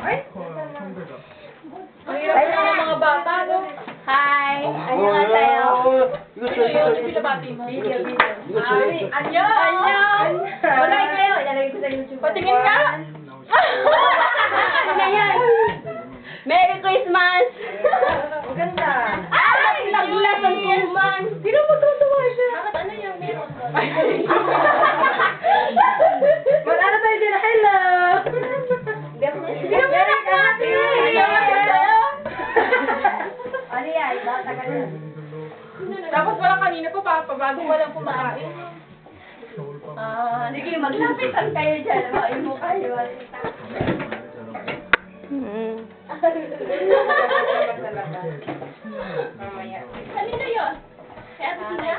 Ay! Ang hirap na ng mga bata, no? Hi! Annyeonghaseyo. Sino yun? Yung pinabati mo? Video. Anyo! Magay kayo, ilalagay ko sa YouTube. Patingin ka! Ano yan? Merry Christmas! Ang ganda. Ay! Naglas ang kuman! Sino magtutuwa siya? Bakit ano yung meron doon? Mag-ano tayo din? Hello! Sino ba nakati? Ano yan? Tagal na. Tapos wala kanina pa, papabago walang kumakain. Sige, maglapitan kayo dyan. Main mo kayo. Kanina yun? Kaya sila?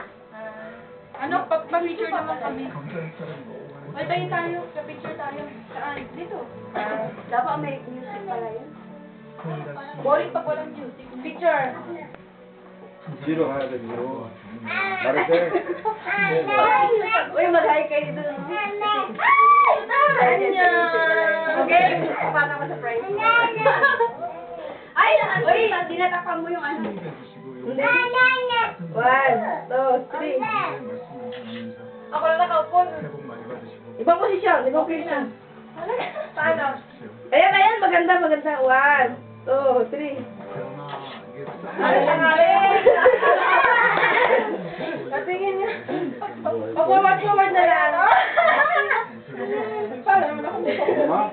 Ano, pa-picture naman kami. Ay, tayo. Pa-picture tayo. Saan? Dito. Dapat may music pala yun. Boring pag walang music. Picture. 뒤로 가야 돼, 뒤로. 말했지? Uy, mag-hi kayo doon. Okay? Paano ko sa price? Ay, uy, tinatakpan mo yung ano. 1, 2, 3. Ako na nakaupo. Ibang posisyon, ibang posisyon. Paano? Ayan, maganda. 1, 2, 3. Ano na nga rin? Natingin niya. Forward na lang. Paano naman ako dito? 엄마?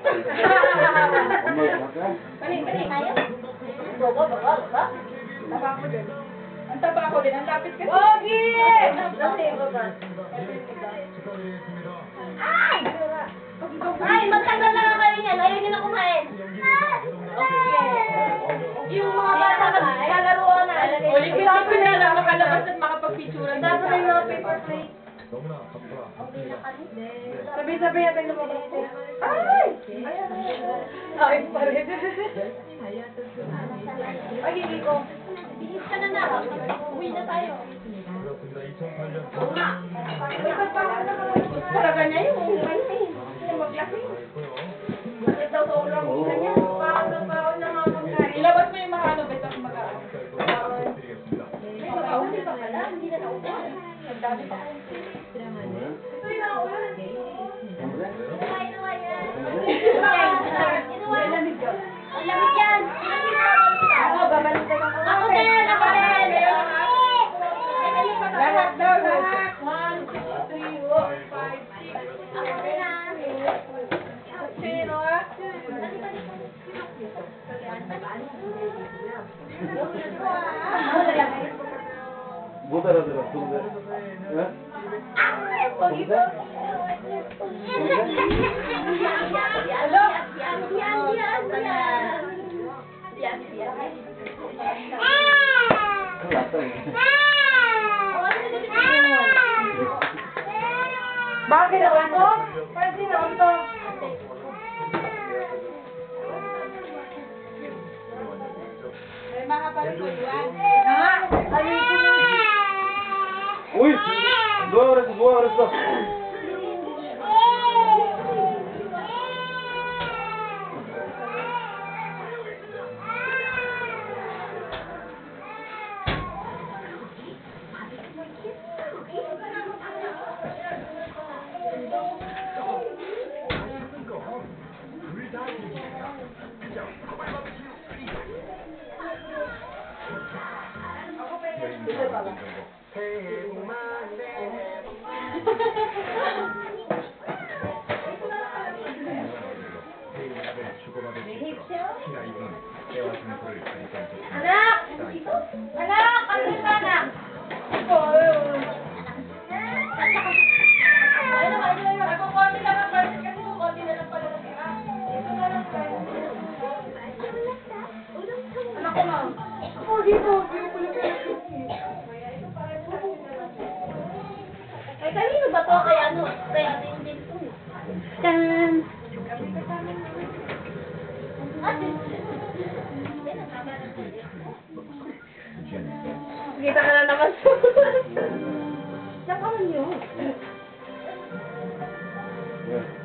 엄마 갈까? Mali. Baba. Taba ako din. Ang taba ako din. Ang lapit kasi. Pogi! Kasi baba. Ay, matagal na nga kayo niyan. Ayaw niyo na kumain. Yung mga bata nagkalaruan na. O, liquid na lang. Makalabas at makapag-picturean. Tapos na yung mga paper plate. Sabi-sabi natin lumabas ko. Ay, pa rin. Ay, hindi ko. Bihis ka na na. Uwi na tayo. Oo nga. Talaga niya yung ano eh. Yung maglaki. Bakit daw sobrang bisa niya? Parang na mga pagkain. Ilabas mo yung mga ano, basta mag-aano. May makauwi pa pala. Hindi na naupo. Ang dami pa. Ang lamig yan. Ako, babalik na ako. Ako din. Lahat daw, lahat. 1, 2, 3, 4, 5, 6, 7, 8. Sino ah? 못 알아들어, 동생. 응? 큰일 났다, 이거. Bakit naman to? Pwede naman to. May mga paliguan. 오이! 누가 그랬어? Anak! Anak! Ano ka na? Kukunti lang ang budget kasi kukunti na lang pala natira. Ito na lang tayo. Anak ko, ma'am. Dito. Ay, kanino ba to? Kaya ano? Kaya din to. Tan! Kita ka na naman. Nakaman niyo. 왜?